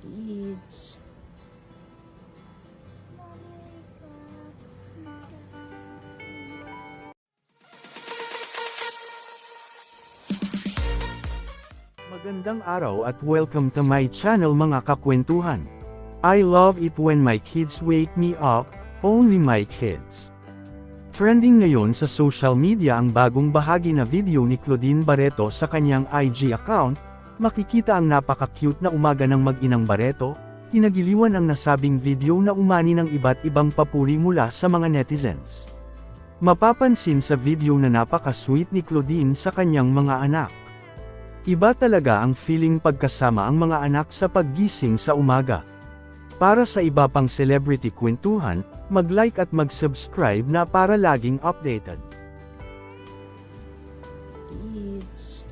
Kids. Magandang araw at welcome to my channel mga kakwentuhan. I love it when my kids wake me up, only my kids. Trending ngayon sa social media ang bagong bahagi na video ni Claudine Barreto sa kanyang IG account. Makikita ang napaka-cute na umaga ng mag-inang Barreto. Kinagiliwan ang nasabing video na umani ng iba't ibang papuri mula sa mga netizens. Mapapansin sa video na napaka-sweet ni Claudine sa kanyang mga anak. Iba talaga ang feeling pagkasama ang mga anak sa paggising sa umaga. Para sa iba pang celebrity kwentuhan, mag-like at mag-subscribe na para laging updated. Kids.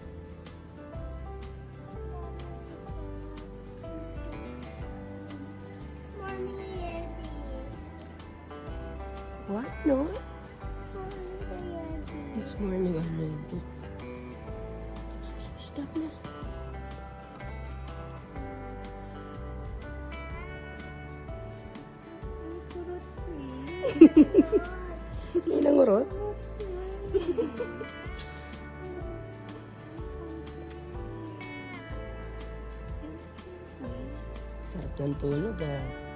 What? No? It's morning already. Stop na. Inangurot? Sarap ng tulog ah.